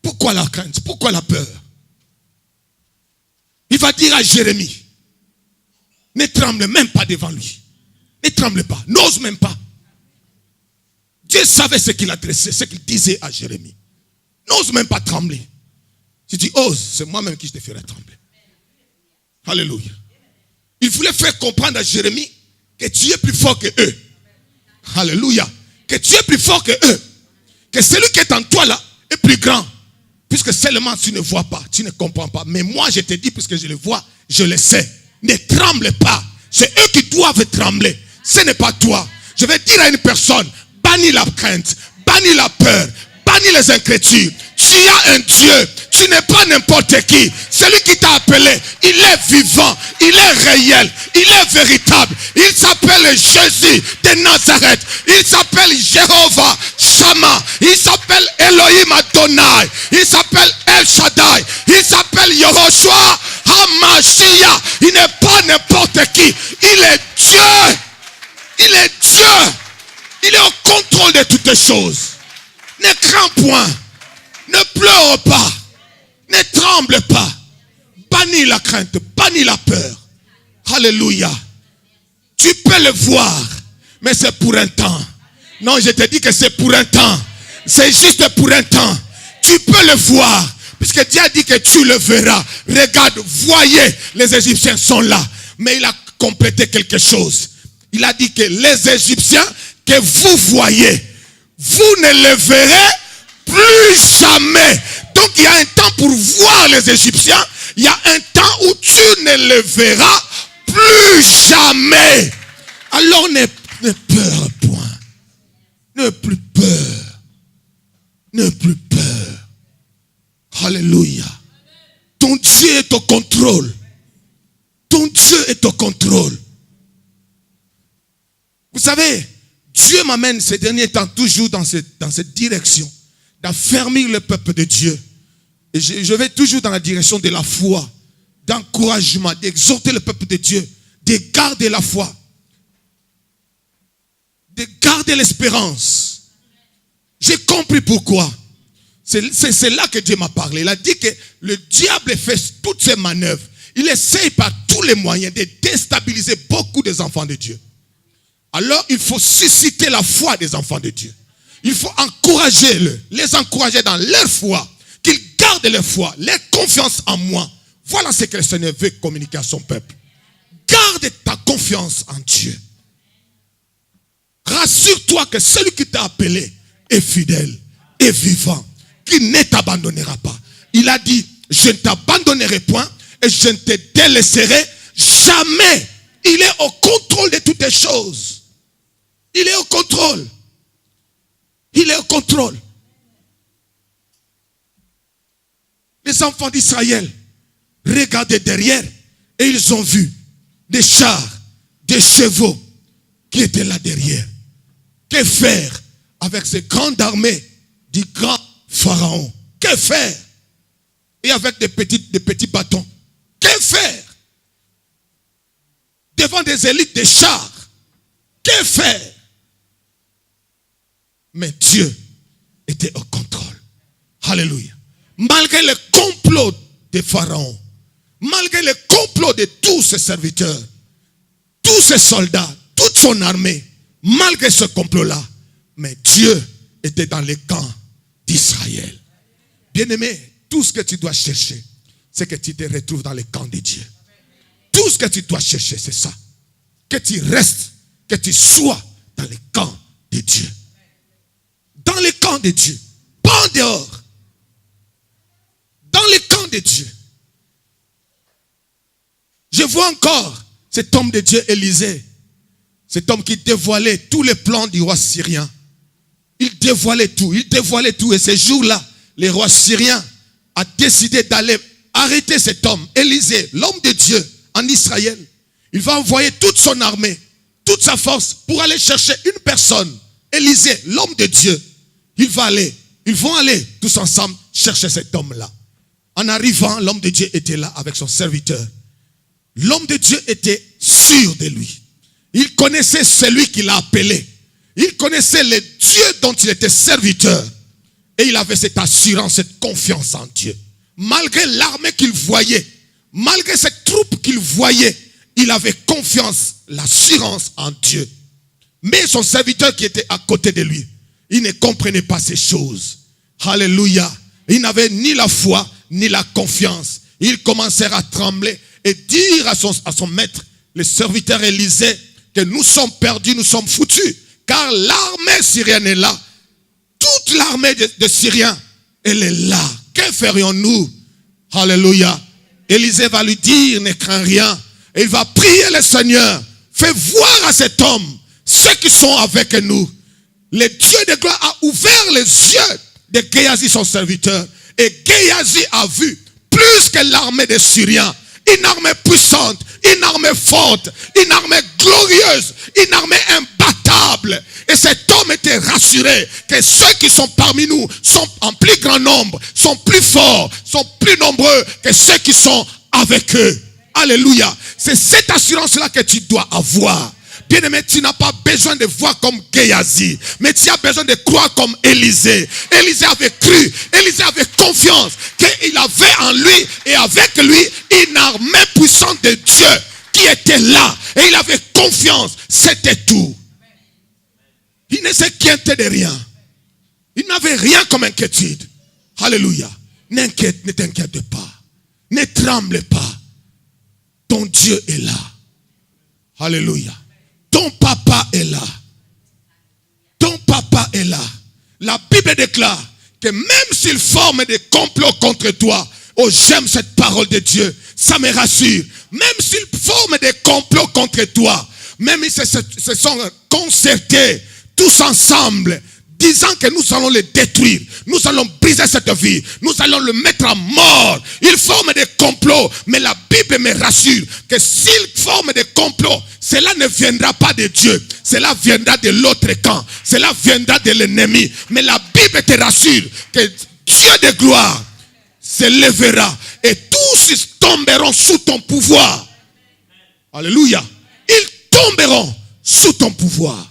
Pourquoi la crainte? Pourquoi la peur? Il va dire à Jérémie, ne tremble même pas devant lui. Ne tremble pas, n'ose même pas. Dieu savait ce qu'il adressait, ce qu'il disait à Jérémie. N'ose même pas trembler. Si tu oses, c'est moi-même qui te ferai trembler. Alléluia. Il voulait faire comprendre à Jérémie que tu es plus fort que eux. Alléluia. Que tu es plus fort que eux. Que celui qui est en toi là est plus grand. Puisque seulement tu ne vois pas, tu ne comprends pas. Mais moi je te dis, puisque je le vois, je le sais. Ne tremble pas. C'est eux qui doivent trembler. Ce n'est pas toi. Je vais dire à une personne, bannis la crainte, bannis la peur, bannis les inquiétudes. Tu as un Dieu. Tu n'es pas n'importe qui. Celui qui t'a appelé, il est vivant, il est réel, il est véritable. Il s'appelle Jésus de Nazareth. Il s'appelle Jéhovah Shammah. Il s'appelle Elohim Adonai. Il s'appelle El Shaddai. Il s'appelle Yehoshua HaMashiach. Il n'est pas n'importe qui. Il est Dieu. Il est Dieu. Il est au contrôle de toutes les choses. Ne crains point. Ne pleure pas. Ne tremble pas. Bannis la crainte, bannis la peur. Alléluia. Tu peux le voir, mais c'est pour un temps. Non, je te dis que c'est pour un temps. C'est juste pour un temps. Tu peux le voir, puisque Dieu a dit que tu le verras. Regarde, voyez, les Égyptiens sont là. Mais il a complété quelque chose. Il a dit que les Égyptiens que vous voyez, vous ne les verrez plus jamais. Donc il y a un temps pour voir les Égyptiens. Il y a un temps où tu ne les verras plus jamais. Alors ne pleure point. Ne plus peur. Ne plus peur. Alléluia. Ton Dieu est au contrôle. Ton Dieu est au contrôle. Vous savez, Dieu m'amène ces derniers temps toujours dans cette direction. D'affermir le peuple de Dieu. Et je vais toujours dans la direction de la foi, d'encouragement, d'exhorter le peuple de Dieu, de garder la foi, de garder l'espérance. J'ai compris pourquoi. C'est là que Dieu m'a parlé. Il a dit que le diable fait toutes ses manœuvres. Il essaye par tous les moyens de déstabiliser beaucoup des enfants de Dieu. Alors il faut susciter la foi des enfants de Dieu. Il faut les encourager dans leur foi, qu'ils gardent leur foi, leur confiance en moi. Voilà ce que le Seigneur veut communiquer à son peuple. Garde ta confiance en Dieu. Rassure-toi que celui qui t'a appelé est fidèle, est vivant, qui ne t'abandonnera pas. Il a dit, je ne t'abandonnerai point et je ne te délaisserai jamais. Il est au contrôle de toutes les choses. Il est au contrôle. Il est au contrôle. Les enfants d'Israël regardaient derrière et ils ont vu des chars, des chevaux qui étaient là derrière. Que faire avec ces grandes armées du grand pharaon? Que faire? Et avec des petits bâtons. Que faire? Devant des élites de chars. Que faire? Mais Dieu était au contrôle. Alléluia. Malgré le complot de Pharaon, malgré le complot de tous ses serviteurs, tous ses soldats, toute son armée, malgré ce complot-là, mais Dieu était dans les camps d'Israël. Bien-aimé, tout ce que tu dois chercher, c'est que tu te retrouves dans les camps de Dieu. Tout ce que tu dois chercher, c'est ça. Que tu restes, que tu sois dans les camps de Dieu. Dans les camps de Dieu. Pas en dehors. Dans les camps de Dieu. Je vois encore cet homme de Dieu, Élisée. Cet homme qui dévoilait tous les plans du roi syrien. Il dévoilait tout. Et ces jours-là, les rois syriens a décidé d'aller arrêter cet homme, Élisée, l'homme de Dieu, en Israël. Il va envoyer toute son armée, toute sa force pour aller chercher une personne, Élisée, l'homme de Dieu. Ils vont aller tous ensemble chercher cet homme-là. En arrivant, l'homme de Dieu était là avec son serviteur. L'homme de Dieu était sûr de lui. Il connaissait celui qui l'a appelé. Il connaissait le Dieu dont il était serviteur. Et il avait cette assurance, cette confiance en Dieu. Malgré l'armée qu'il voyait, malgré cette troupe qu'il voyait, il avait confiance, l'assurance en Dieu. Mais son serviteur qui était à côté de lui, il ne comprenait pas ces choses. Alléluia. Il n'avait ni la foi, ni la confiance. Il commençait à trembler et dire à son maître, le serviteur Élisée, que nous sommes perdus, nous sommes foutus. Car l'armée syrienne est là. Toute l'armée de Syriens, elle est là. Que ferions-nous? Alléluia. Élisée va lui dire, ne crains rien. Et il va prier le Seigneur. Fais voir à cet homme ceux qui sont avec nous. Le Dieu de gloire a ouvert les yeux de Géasi, son serviteur. Et Géasi a vu plus que l'armée des Syriens. Une armée puissante, une armée forte, une armée glorieuse, une armée imbattable. Et cet homme était rassuré que ceux qui sont parmi nous sont en plus grand nombre, sont plus forts, sont plus nombreux que ceux qui sont avec eux. Alléluia. C'est cette assurance-là que tu dois avoir. Bien-aimé, tu n'as pas besoin de voir comme Géasi, mais tu as besoin de croire comme Élisée. Élisée avait cru, Élisée avait confiance qu'il avait en lui et avec lui une armée puissante de Dieu qui était là. Et il avait confiance, c'était tout. Il ne s'inquiétait de rien. Il n'avait rien comme inquiétude. Alléluia. Ne t'inquiète pas. Ne tremble pas. Ton Dieu est là. Alléluia. Ton papa est là. Ton papa est là. La Bible déclare que même s'il forme des complots contre toi, oh, j'aime cette parole de Dieu, ça me rassure. Même s'il forme des complots contre toi, même s'ils se sont concertés tous ensemble, disant que nous allons les détruire, nous allons briser cette vie, nous allons le mettre à mort. Ils forment des complots, mais la Bible me rassure que s'ils forment des complots, cela ne viendra pas de Dieu, cela viendra de l'autre camp, cela viendra de l'ennemi. Mais la Bible te rassure que Dieu de gloire se lèvera et tous ils tomberont sous ton pouvoir. Alléluia. Ils tomberont sous ton pouvoir.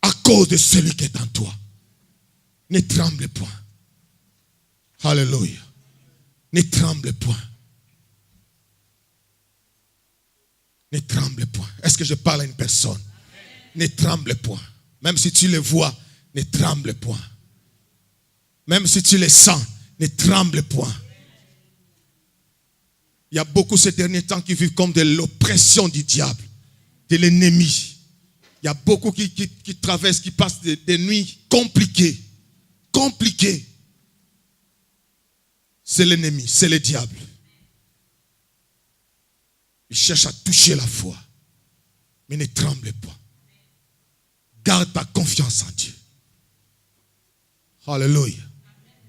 À cause de celui qui est en toi. Ne tremble point. Alléluia. Ne tremble point. Ne tremble point. Est-ce que je parle à une personne? Ne tremble point. Même si tu le vois, ne tremble point. Même si tu le sens, ne tremble point. Il y a beaucoup ces derniers temps qui vivent comme de l'oppression du diable, de l'ennemi. Il y a beaucoup qui traversent, qui passent des nuits compliquées. Compliquées. C'est l'ennemi, c'est le diable. Il cherche à toucher la foi. Mais ne tremble pas. Garde ta confiance en Dieu. Alléluia.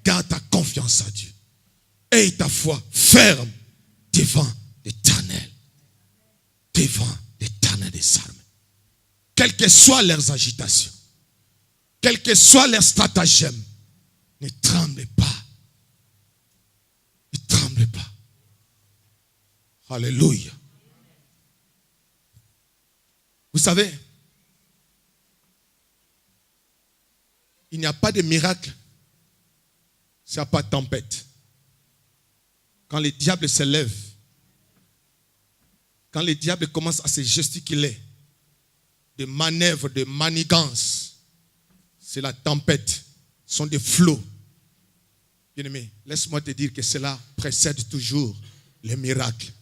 Garde ta confiance en Dieu. Aie ta foi ferme devant l'Éternel. Devant l'Éternel des armées. Quelles que soient leurs agitations, quels que soient leurs stratagèmes, ne tremblez pas. Ne tremblez pas. Alléluia. Vous savez, il n'y a pas de miracle s'il n'y a pas de tempête. Quand les diables se lèvent, quand les diables commencent à se gesticuler, de manœuvres, de manigances, c'est la tempête, ce sont des flots. Bien-aimé, laisse-moi te dire que cela précède toujours les miracles.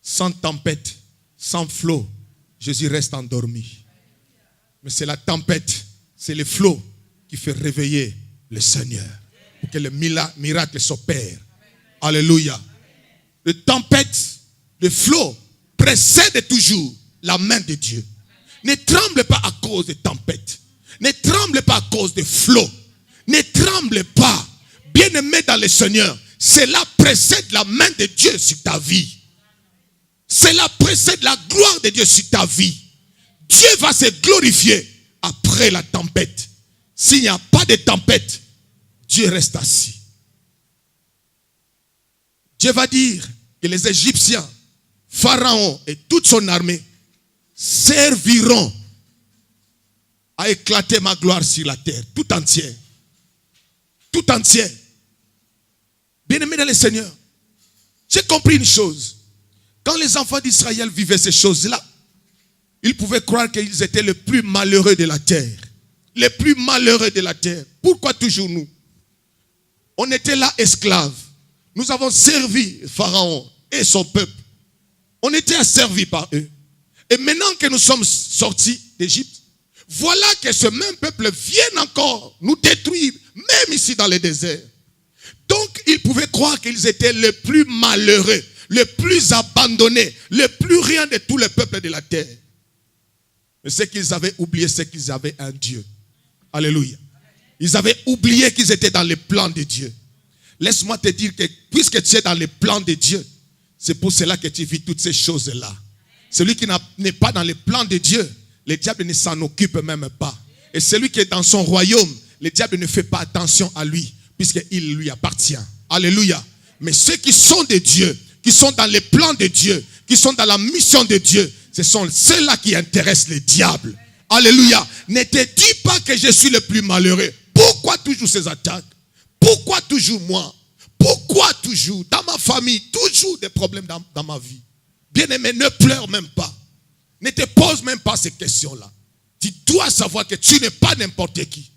Sans tempête, sans flot, Jésus reste endormi. Mais c'est la tempête, c'est le flot qui fait réveiller le Seigneur pour que le miracle s'opère. Alléluia. Le tempête, le flot précède toujours la main de Dieu. Ne tremble pas à cause des tempêtes. Ne tremble pas à cause des flots. Ne tremble pas. Bien-aimé dans le Seigneur, cela précède la main de Dieu sur ta vie. Cela précède la gloire de Dieu sur ta vie. Dieu va se glorifier après la tempête. S'il n'y a pas de tempête, Dieu reste assis. Dieu va dire que les Égyptiens, Pharaon et toute son armée serviront à éclater ma gloire sur la terre, tout entière. Tout entière. Bien-aimé dans le Seigneur, j'ai compris une chose. Quand les enfants d'Israël vivaient ces choses-là, ils pouvaient croire qu'ils étaient les plus malheureux de la terre. Les plus malheureux de la terre. Pourquoi toujours nous? On était là esclaves. Nous avons servi Pharaon et son peuple. On était asservis par eux. Et maintenant que nous sommes sortis d'Égypte, voilà que ce même peuple vient encore nous détruire, même ici dans le désert. Donc, ils pouvaient croire qu'ils étaient les plus malheureux, les plus abandonnés, les plus rien de tous les peuples de la terre. Mais ce qu'ils avaient oublié, c'est qu'ils avaient un Dieu. Alléluia. Ils avaient oublié qu'ils étaient dans les plans de Dieu. Laisse-moi te dire que puisque tu es dans les plans de Dieu, c'est pour cela que tu vis toutes ces choses-là. Celui qui n'est pas dans les plans de Dieu, le diable ne s'en occupe même pas. Et celui qui est dans son royaume, le diable ne fait pas attention à lui, puisqu'il lui appartient. Alléluia. Mais ceux qui sont de Dieu, qui sont dans les plans de Dieu, qui sont dans la mission de Dieu, ce sont ceux-là qui intéressent le diable. Alléluia. Ne te dis pas que je suis le plus malheureux. Pourquoi toujours ces attaques? Pourquoi toujours moi? Pourquoi toujours dans ma famille? Toujours des problèmes dans ma vie. Bien-aimé, ne pleure même pas. Ne te pose même pas ces questions-là. Tu dois savoir que tu n'es pas n'importe qui.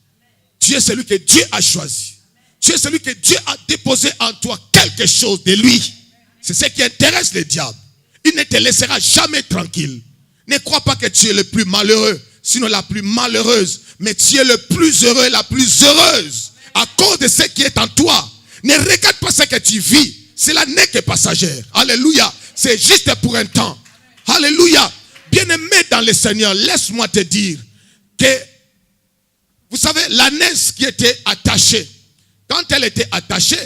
Tu es celui que Dieu a choisi. Tu es celui que Dieu a déposé en toi quelque chose de lui. C'est ce qui intéresse le diable. Il ne te laissera jamais tranquille. Ne crois pas que tu es le plus malheureux, sinon la plus malheureuse. Mais tu es le plus heureux, la plus heureuse. À cause de ce qui est en toi. Ne regarde pas ce que tu vis. Cela n'est que passagère. Alléluia. C'est juste pour un temps. Alléluia. Bien-aimé dans le Seigneur, laisse-moi te dire que, vous savez, l'ânesse qui était attachée, quand elle était attachée,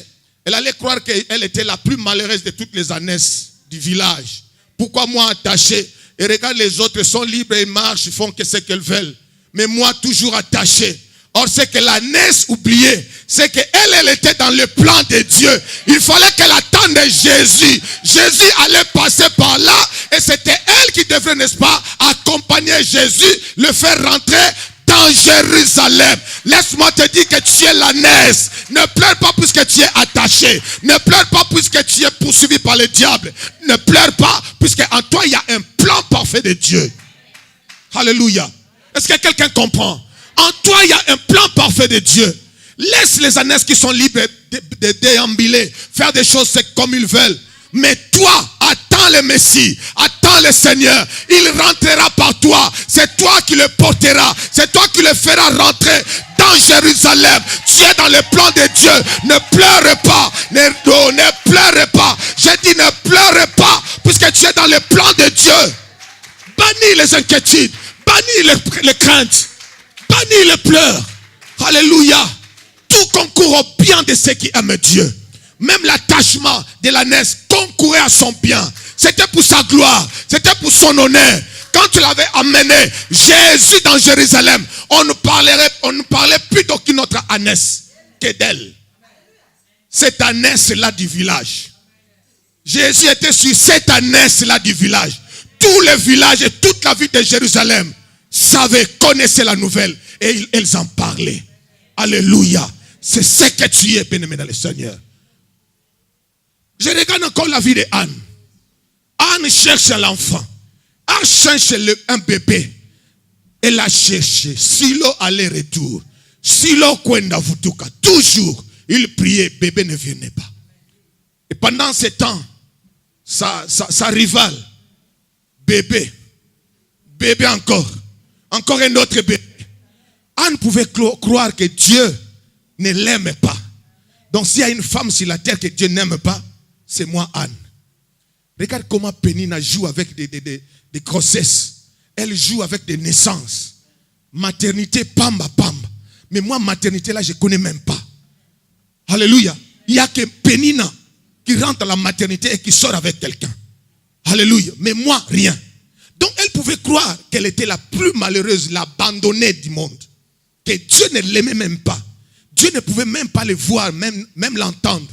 elle allait croire qu'elle était la plus malheureuse de toutes les ânesses du village. Pourquoi moi attachée? Et regarde, les autres sont libres et marchent, ils font ce qu'elles veulent. Mais moi toujours attachée. Or, ce que l'ânesse oubliait, c'est qu'elle était dans le plan de Dieu. Il fallait qu'elle attende Jésus. Jésus allait passer par là et c'était elle qui devrait, n'est-ce pas, accompagner Jésus, le faire rentrer dans Jérusalem. Laisse-moi te dire que tu es l'ânesse. Ne pleure pas puisque tu es attaché. Ne pleure pas puisque tu es poursuivi par le diable. Ne pleure pas puisque en toi il y a un plan parfait de Dieu. Alléluia. Est-ce que quelqu'un comprend? En toi, il y a un plan parfait de Dieu. Laisse les ânesses qui sont libres de déambuler, faire des choses comme ils veulent. Mais toi, attends le Messie, attends le Seigneur. Il rentrera par toi. C'est toi qui le porteras. C'est toi qui le feras rentrer dans Jérusalem. Tu es dans le plan de Dieu. Ne pleure pas. Ne pleure pas. J'ai dit ne pleure pas, puisque tu es dans le plan de Dieu. Bannis les inquiétudes. Bannis les craintes. Bannis les pleurs. Alléluia. Tout concourt au bien de ceux qui aiment Dieu. Même l'attachement de l'ânesse concourait à son bien. C'était pour sa gloire. C'était pour son honneur. Quand tu l'avais amené, Jésus dans Jérusalem, on ne parlait plus d'aucune autre ânesse que d'elle. Cette ânesse-là du village. Jésus était sur cette ânesse-là du village. Tout le village et toute la ville de Jérusalem savaient, connaissaient la nouvelle et ils en parlaient. Alléluia. C'est ce que tu es, bien-aimé dans le Seigneur. Je regarde encore la vie de Anne. Anne cherche l'enfant. Anne cherche un bébé. Elle a cherché. Silo aller-retour. Silo kwenda vutuka. Toujours, il priait, bébé ne venait pas. Et pendant ce temps, sa rivale, bébé encore un autre bébé. Anne pouvait croire que Dieu ne l'aime pas. Donc s'il y a une femme sur la terre que Dieu n'aime pas, c'est moi Anne. Regarde comment Pénina joue avec des grossesses. Elle joue avec des naissances. maternité, pamba, pamba. Mais moi, maternité, là, je ne connais même pas. Alléluia. Il n'y a que Pénina qui rentre dans la maternité et qui sort avec quelqu'un. Alléluia. Mais moi, rien. Donc, elle pouvait croire qu'elle était la plus malheureuse, l'abandonnée du monde. Que Dieu ne l'aimait même pas. Dieu ne pouvait même pas le voir, même l'entendre.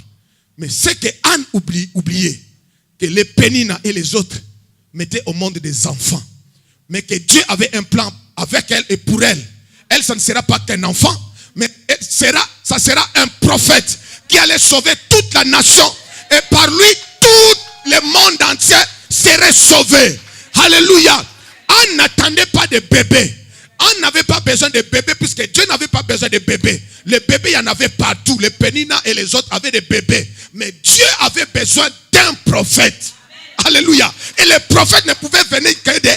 Mais c'est que Anne oubliait que les Pénina et les autres mettaient au monde des enfants. Mais que Dieu avait un plan avec elle et pour elle. Elle, ça ne sera pas qu'un enfant, mais ça sera un prophète qui allait sauver toute la nation. Et par lui, tout le monde entier serait sauvé. Alléluia. Anne n'attendait pas de bébé. Anne n'avait pas besoin de bébé puisque Dieu n'avait pas besoin de bébé. Les bébés, il y en avait partout. Les Pénina et les autres avaient des bébés. Mais Dieu avait besoin d'un prophète. Alléluia. Et les prophètes ne pouvaient venir que de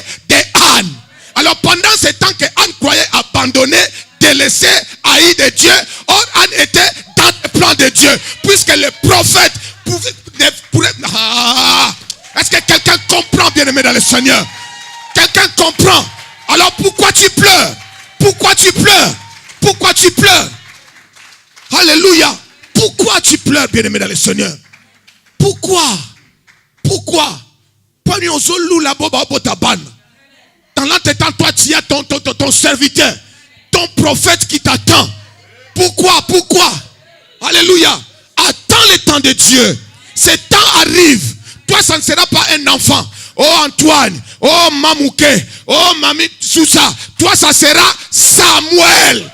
Anne. Alors pendant ce temps que Anne croyait abandonner, délaissée, haïe de Dieu, or Anne était dans le plan de Dieu. Puisque les prophètes pouvaient... Est-ce que quelqu'un comprend, bien-aimé dans le Seigneur? Quelqu'un comprend? Alors pourquoi tu pleures? Pourquoi tu pleures? Pourquoi tu pleures? Alléluia. Pourquoi tu pleures, bien-aimé dans le Seigneur? Pourquoi? Pourquoi? Dans l'entêtant, toi tu as ton serviteur, ton prophète qui t'attend. Pourquoi? Pourquoi? Alléluia. Attends le temps de Dieu. Ce temps arrive. Toi, ça ne sera pas un enfant. Oh Antoine, oh Mamouké, oh Mami Sousa. Toi, ça sera Samuel.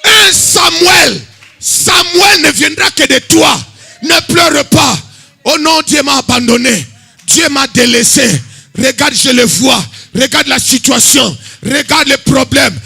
Un Samuel. Samuel ne viendra que de toi. Ne pleure pas. Oh non, Dieu m'a abandonné. Dieu m'a délaissé. Regarde, je le vois. Regarde la situation. Regarde les problèmes.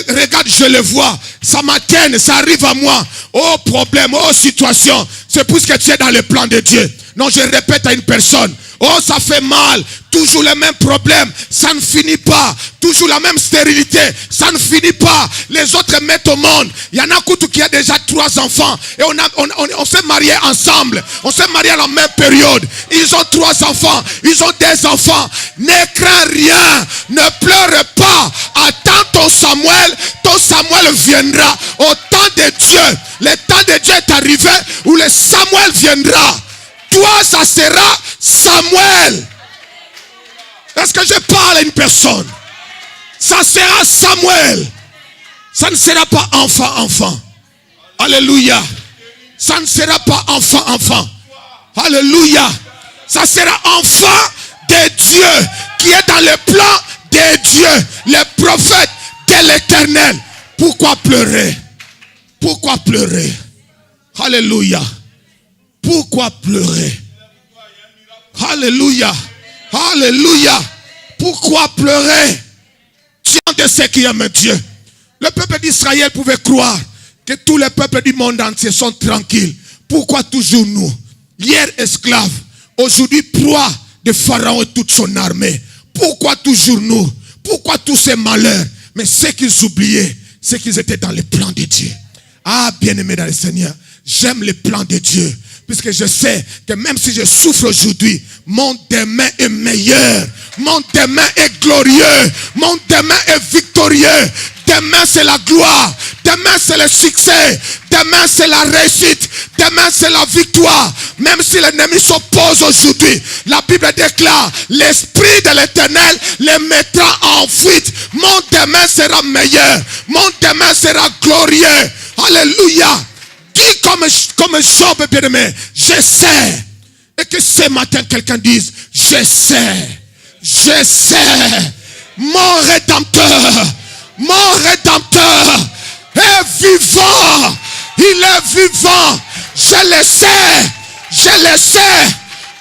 Regarde, je le vois. Ça m'atteint, ça arrive à moi. Oh problème, oh situation. C'est puisque tu es dans le plan de Dieu. Non, je répète à une personne. Oh, ça fait mal. Toujours les mêmes problèmes. Ça ne finit pas. Toujours la même stérilité. Ça ne finit pas. Les autres mettent au monde. Il y en a qui a déjà 3 enfants. Et on s'est mariés ensemble. On s'est mariés à la même période. Ils ont 3 enfants. Ils ont 2 enfants. Ne crains rien. Ne pleure pas. Attends ton Samuel. Ton Samuel viendra. Au temps de Dieu. Le temps de Dieu est arrivé où le Samuel viendra. Toi, ça sera Samuel. Est-ce que je parle à une personne? Ça sera Samuel. Ça ne sera pas enfant. Alléluia. Ça ne sera pas enfant. Alléluia. Ça sera enfant de Dieu qui est dans le plan de Dieu. Le prophète de l'Éternel. Pourquoi pleurer? Pourquoi pleurer? Alléluia. Pourquoi pleurer? Alléluia. Alléluia. Pourquoi pleurer? Tiens de ce qui aime Dieu. Le peuple d'Israël pouvait croire que tous les peuples du monde entier sont tranquilles. Pourquoi toujours nous? Hier esclaves, aujourd'hui proie de Pharaon et toute son armée. Pourquoi toujours nous? Pourquoi tous ces malheurs? Mais ce qu'ils oubliaient, c'est qu'ils étaient dans le plan de Dieu. Ah, bien-aimé dans le Seigneur, j'aime le plan de Dieu. Puisque je sais que même si je souffre aujourd'hui, mon demain est meilleur. Mon demain est glorieux. Mon demain est victorieux. Demain c'est la gloire. Demain c'est le succès. Demain c'est la réussite. Demain c'est la victoire. Même si l'ennemi s'oppose aujourd'hui, la Bible déclare, l'Esprit de l'Éternel les mettra en fuite. Mon demain sera meilleur. Mon demain sera glorieux. Alléluia. Dis comme Job, bien-aimé, je sais. Et que ce matin quelqu'un dise, je sais, mon Rédempteur est vivant. Il est vivant. Je le sais.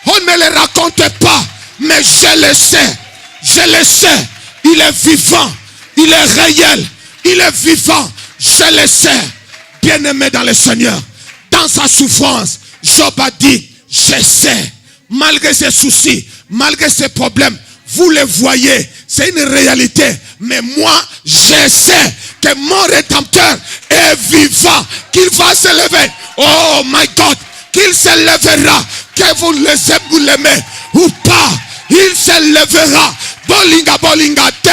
On ne le raconte pas, mais je le sais. Il est vivant. Il est réel. Il est vivant. Je le sais. Bien-aimé dans le Seigneur, dans sa souffrance, Job a dit, je sais, malgré ses soucis, malgré ses problèmes, vous le voyez, c'est une réalité, mais moi, je sais que mon Rédempteur est vivant, qu'il va se lever, oh my God, qu'il se lèvera, que vous l'aimez ou pas, il se lèvera, bolinga, te,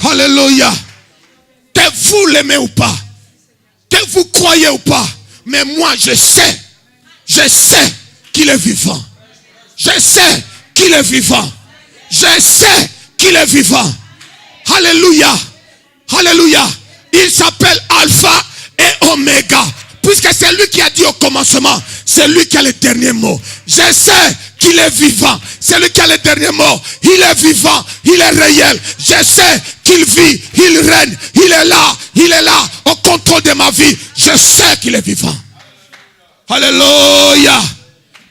Alléluia. Que vous l'aimez ou pas, que vous croyez ou pas, mais moi je sais qu'il est vivant. Je sais qu'il est vivant. Je sais qu'il est vivant. Alléluia. Alléluia. Il s'appelle Alpha et Oméga. Puisque c'est lui qui a dit au commencement, c'est lui qui a le dernier mot. Je sais qu'il est vivant. C'est lui qui a le dernier mot. Il est vivant. Il est réel. Je sais qu'il vit. Il règne. Il est là au contrôle de ma vie. Je sais qu'il est vivant. Alléluia.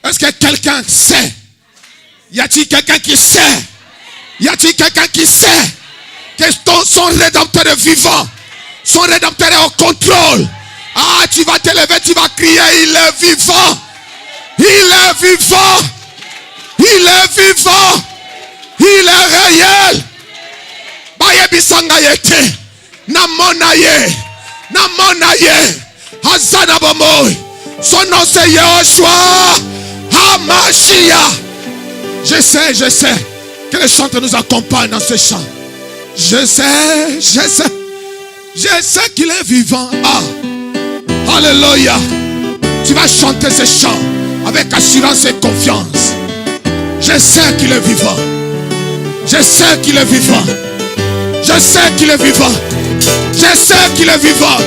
Est-ce que quelqu'un sait? Y a-t-il quelqu'un qui sait? Y a-t-il quelqu'un qui sait que son rédempteur est vivant? Son rédempteur est au contrôle. Ah, tu vas te lever, tu vas crier, il est vivant. Il est vivant. Il est vivant. Il est réel. Baye bisanga yete. Namonaye. Namonaye. Hazana bomoy. Son nom c'est Yehoshua Hamashiach. Je sais que les chanteurs nous accompagnent dans ce chant. Je sais qu'il est vivant. Ah. Alléluia. Tu vas chanter ce chant avec assurance et confiance. Je sais qu'il est vivant. Je sais qu'il est vivant. Je sais qu'il est vivant. Je sais qu'il est vivant.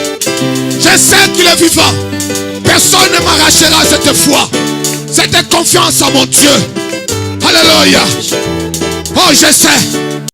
Je sais qu'il est vivant. Personne ne m'arrachera cette foi. Cette confiance en mon Dieu. Alléluia. Oh, je sais.